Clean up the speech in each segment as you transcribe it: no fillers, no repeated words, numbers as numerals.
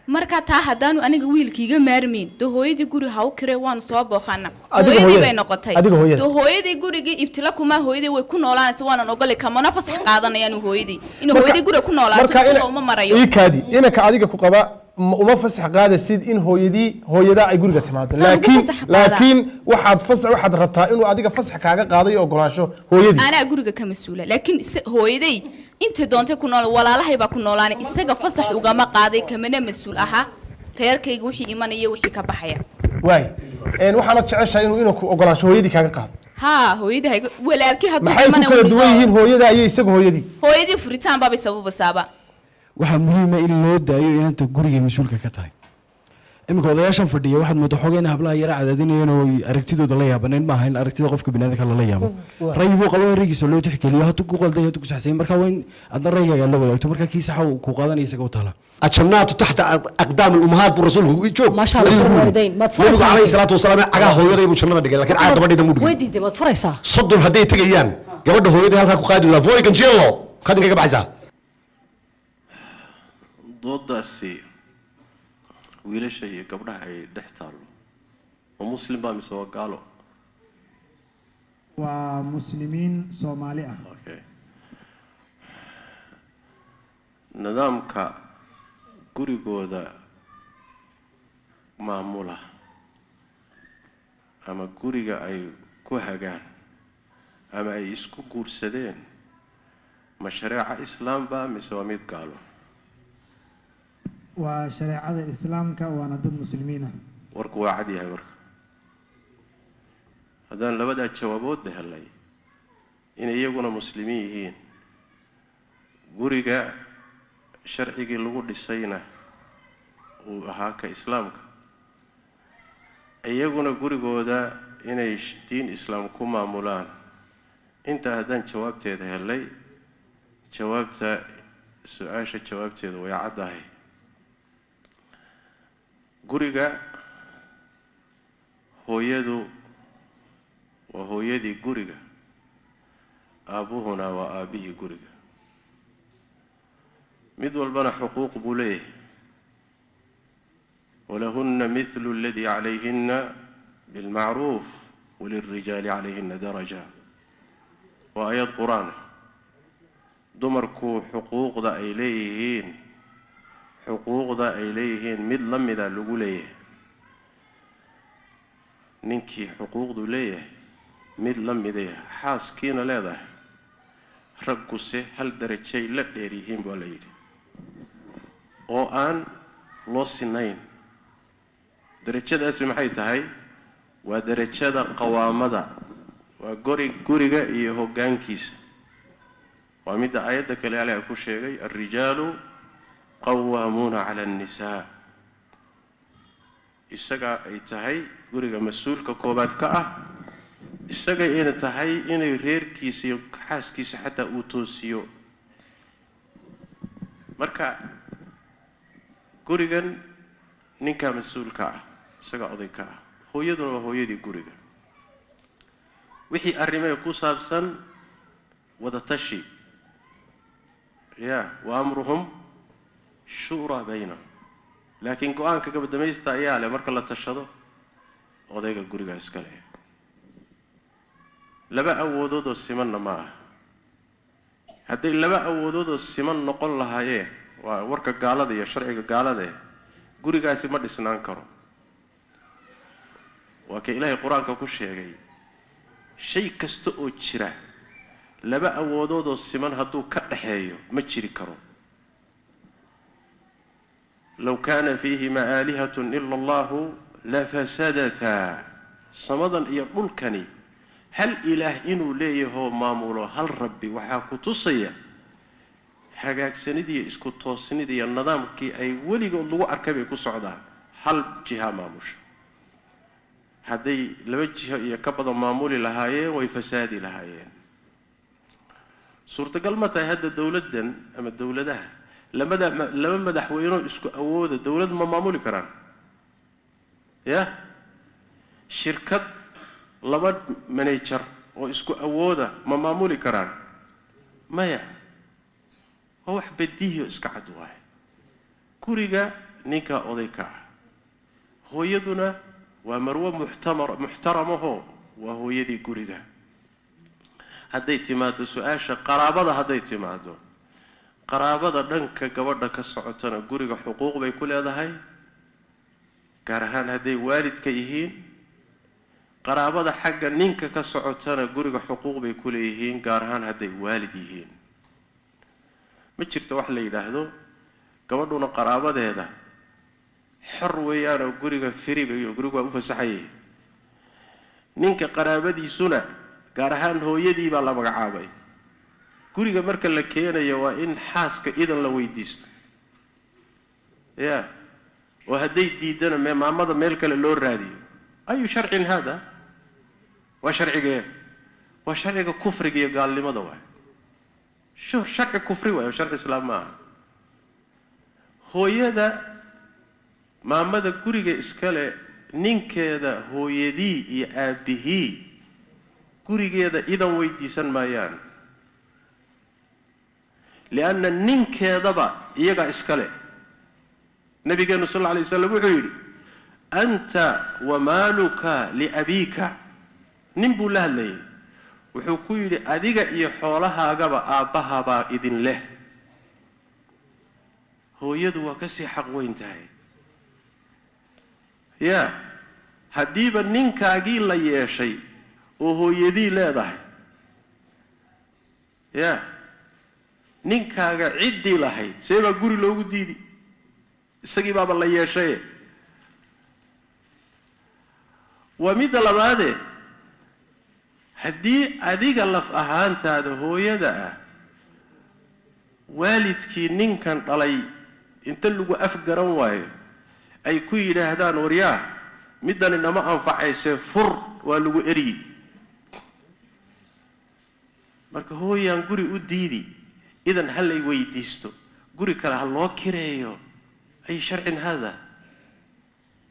marka taa haddaanu aniga wiilkiiga maarmeyn do hooyadii guri ha u kirey waan soo booqana hooyadii bay noqotay do hooyadii gurigii ibtila kuma hooyadii way ku noolaanaysaa waan ogolay kamana fasax qaadanayaan hooyadii in hooyadii guri ku noolaato uma marayo iikaadi inaka adiga ku qaba uma fasax qaadasid in hooyada ay guriga timaado laakiin waxaad rabtaa inuu adiga fasax kaaga qaaday oo ogolaansho hooyadii ana guriga ka masuula laakiin hooyaday inta doonta ku nool walaalahay baa ku noolaanay isaga fasax ugama qaaday kamana masuul aha reerkayga wixii imanaya wixii ka baxaya waay waxaana jeceshay inuu ku ogolaansho hooyadii kaaga qaado hooyadii walaalkii haduu imanay maxay ku duwan yihiin hooyada iyo isaga hooyadii furitaan baa sababasaaba waxa muhiim ah in loo daayo inanta guriga masuulka ka tahay imika odayaashan fadhiya waxaad moodaa xogeen hablaha yara cadaadinayeen oo aragtidooda la yaabaneen ma ahayn aragtida qofka bini'aadamka la yaabo raygu qabo raygiisa loo tixgeliyo haduu ku qalday haduu ku saxsay marka waa in adna raygaga la wadaagto marka kiisa xaw ku qaadanaysa isaga u tala الجنات تحت أقدام الأمهات بالرسول يجوب ما شاء الله والدين ما تفرس عليه الصلاة والسلام عجاه هو يدي بجنة دقيقة لكن عاد بدي دمود ودي ما تفرسها صدر هدي تجيان قبل هو يدي هالك قائد ولا فوق كنجيلو خدني كيف بعزة ضد السي ويلا شيء قبلها دحتارو ومسلم بام سوا قالوا ومسلمين صومالية اوكي نظامك gurigooda maamula ama guriga ay ku hagaan ama ay isku guursadeen ma shariica islaam ba mise waa mid gaalo waa shariicada islaamka waana dad muslimiin ah warku waa cad yahay marka haddaan labada jawaabood helay in iyaguna muslimiin yihiin guriga sharcigii lagu dhisayna uu ahaa ka islaamka iyaguna gurigooda inay diin islaam ku maamulaan inta haddaan jawaabteeda helay jawaabta su'aasha jawaabteeda way caddahay guriga hooyadu waa hooyadii guriga aabuhuna waa aabihii guriga mid walbana xuquuq buu leeyahay ولهن مثل الذي عليهن بالمعروف وللرجال عليهن درجة وآيات قرآن دمركو حقوق ذا إليهن حقوق ذا إليهن مدلم ذا لقوليه ننكي حقوق ذو ليه مدلم ذا حاس كينا لا رقصه هل درجة لا ديريهم بالليل أو أن لوسنين درجadaasi maxay tahay waa darajada qawaamada waa guriga iyo hoggaankiisa waa mid aayada kale Ilaahay ku sheegay ar-rijaalu qawwamuna 'ala an-nisaa isaga ay tahay guriga mas'uulka koobaad ka ah isaga ay tahay inay reerkiisa iyo xaaskiisa xataa uu toosiyo marka gurigan ninka mas'uulka ah isaga odayka ah hooyaduna waa hooyadii guriga wixii arrimaha ku saabsan wada tashi wa amruhum shura baynahum laakiin go'aanka gabadhamaysta ayaa leh marka la tashado odayga guriga iska leh laba awoodood oo simanna ma aha hadday laba awoodood oo siman noqon lahaayeen waa warka gaalada iyo sharciga gaalada gurigaasi ma dhisnaan karo waa ka Ilaahay quraanka ku sheegay shay kasta oo jira laba awoodood oo siman hadduu ka dhaxeeyo ma jiri karo law kana fiihima aalihatun illa allahu la fasadata samadan iyo dhulkani hal ilaah inuu leeyahay maamulo hal rabbi waxa ku tusaya hagaagsanidii isku toosnidii nidaamkii ay weligood lagu arkay bay ku socdaan hal jiha maamusha hadday laba jiho iyo ka badan maamuli lahaayeen way fasaadi lahaayeen suurtagal ma tahay hadda dawladdan ama dawladaha laba madaxweyne isku awooda dawlad ma maamuli karaan shirkad laba manager oo isku awooda ma maamuli karaan maya wax badiyo iska cad waay guriga ninka oday ka ah hooyaduna waa marwo muxtaramaho waa hooyadii guriga hadday timaado su-aasha qaraabada hadday timaado qaraabada dhanka gabadha ka socotana guriga xuquuq bay ku leedahay gaar ahaan hadday waalidka yihiin qaraabada xagga ninka ka socotana guriga xuquuq bay ku leeyihiin gaar ahaan hadday waalid yihiin ma jirto wax la yidhaahdo gabadhuna qaraabadeeda xor weeyaanoo guriga firibayo gurigu waa u fasaxayay ninka qaraabadiisuna gaar ahaan hooyadii baa la magacaabay guriga marka la keenayo waa in xaaska idan la weydiisto ya oo hadday diidana maamada meel kale loo raadiyo ayu sharcin hada waa sharcigee waa sharciga kufriga iyo gaalnimada waay sharci kufri waay sharci islaam ma aha hooyada maamada guriga iskale ninkeeda hooyadii iyo aabihii gurigeeda idan weydiisan maayaan lianna ninkeedaba iyagaa iskale nabigeenu sal alla alay wasalam wuxuu yidhi anta wamaaluka liabiika nin buu la hadlayay wuxuu ku yidhi adiga iyo xoolahaagaba aabbahabaa idin leh hooyadu waa kasii xaq weyn tahay ya haddiiba ninkaagii la yeeshay oo hooyadii leedahay ya ninkaaga ciddii lahayd see baa guri loogu diidi isagii baaba la yeeshaye waa midda labaade haddii adiga laf ahaantaada hooyada ah waalidkii ninkan dhalay inta lagu afgaran waayo ay ku yidhaahdaan waryaa middan inama anfacaysee fur waa lagu eryi marka hooyaan guri u diidi idan ha lay weydiisto guri kale ha loo kireeyo ay sharcin hada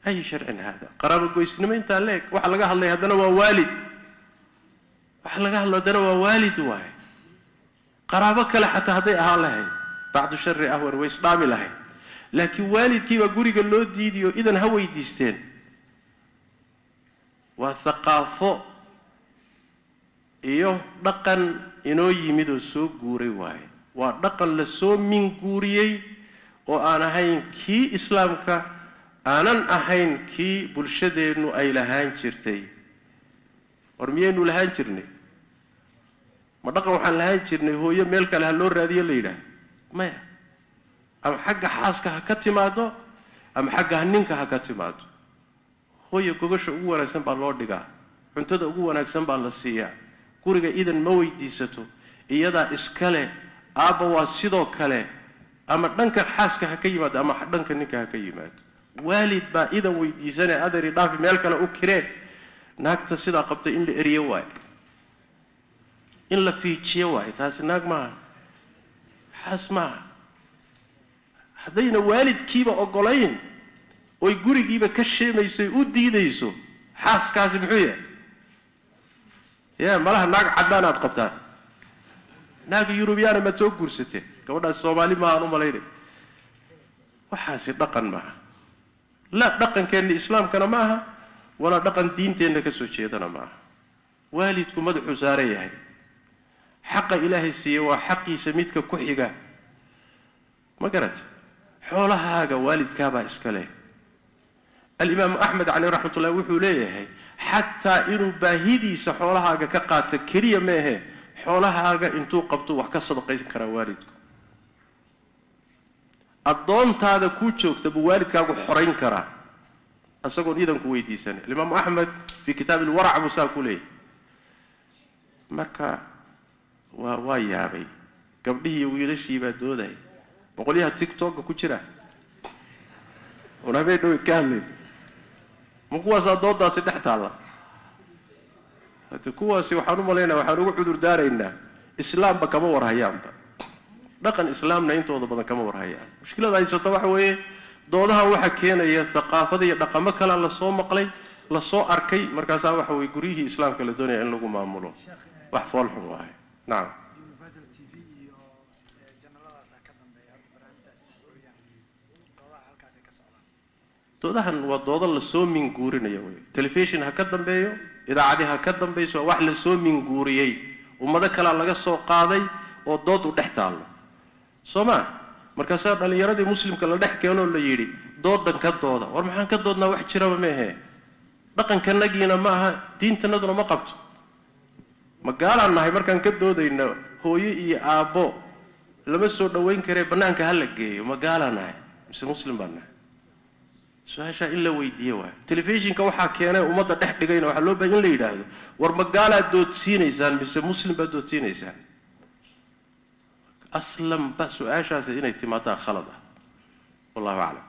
ay sharcin hada qaraabo goysnimo intaa leeg waxa laga hadlay haddana waa waalid waxa laga hadlo haddana waa waalid waaye qaraabo kale xataa hadday ahaan lahayd bacdu shari ahwan way isdhaami lahayd laakiin waalidkiibaa guriga loo diidiyo idan ha weydiisteen waa thaqaafo iyo dhaqan inoo yimid oo soo guuray waaye waa dhaqan la soo minguuriyey oo aan ahayn kii islaamka aanan ahayn kii bulshadeennu ay lahaan jirtay war miyaynu lahaan jirnay ma dhaqan waxaan lahaan jirnay hooyo meel kale ha loo raadiyo la yidhaah maya ama xagga xaaska ha ka timaado ama xagga ninka ha ka timaado hooyo gogasha ugu wanaagsan baa loo dhigaa cuntada ugu wanaagsan baa la siiyaa guriga idan ma weydiisato iyadaa iskale aabba waa sidoo kale ama dhanka xaaska ha ka yimaado ama dhanka ninka ha ka yimaado waalid baa idan weydiisanee adari dhaafi meel kale u kireen naagta sidaa qabtay in la eriyo waayo in la fiijiyo waayo taasi naag maaha xaas maaha haddayna waalidkiiba ogolayn oy gurigiiba ka sheemayso u diidayso xaaskaasi muxuu yahay ya malaha naag caddaan aad qabtaan naaga yurubiyaana maad soo guursateen gabadhaas soomaali maahaan u malaynay waxaasi dhaqan maaha la dhaqankeenna islaamkana ma aha walaa dhaqan diinteenna ka soo jeedana ma aha waalidku madaxuu saaran yahay xaqa ilaahay siiye waa xaqiisa midka ku xiga ma garat xoolahaaga waalidkaabaa iska leh alimaamu axmed caleyh raxmat ullahi wuxuu leeyahay xataa inuu baahidiisa xoolahaaga ka qaato keliya meehe xoolahaaga intuu qabto wax ka sadaqaysan karaa waalidku addoontaada kuu joogta buu waalidkaagu xorayn karaa isagoon idanku weydiisanay alimaamu axmed fii kitaabi ilwarac buu saa ku leeyahay marka waa yaabay gabdhihii iyo wiilashii baa doodaya boqolyaha tictokga ku jira un habeen dhaweyd ka hadlayn ma kuwaasaa doodaasi dhex taalla hade kuwaasi waxaan u malaynaya waxaan ugu cudur daaraynaa islaamba kama warhayaanba dhaqan islaamna intooda badan kama warhayaan mushkilada haysata waxa weeye doodahan waxaa keenaya thaqaafada iyo dhaqamo kalea lasoo maqlay lasoo arkay markaasaa waxa weye guryihii islaamka la doonaya in lagu maamulo wax foolxun waahay nacam doodahan waa doodo la soo minguurinaya wey telefishin ha ka dambeeyo idaacadi ha ka dambayso wax la soo minguuriyey ummado kale laga soo qaaday oo dood u dhex taalo Soomaa markaasaa dhalinyaradii muslimka la dhex keeno la yiri doodan ka dooda war maxaan ka doodnaa wax jiraba ma ahe dhaqankanagiina ma aha diintanaduna ma qabto magaalaan nahay markaan ka doodayno hooyo iyo aabbo lama soo dhaweyn karee banaanka hal la geeyo magaalaan nahay mise muslim baan nahay su'aasha illa weydiiyo waa telefishinka waxa keenay ummadda dhex dhigayna waxa loo baahan in la yiraahdo war magaalaad doodsiinaysaan mise muslim baad doodsiinaysaan aslan ba su'aashaas inay timaadaa khalad ah wallahu a'lam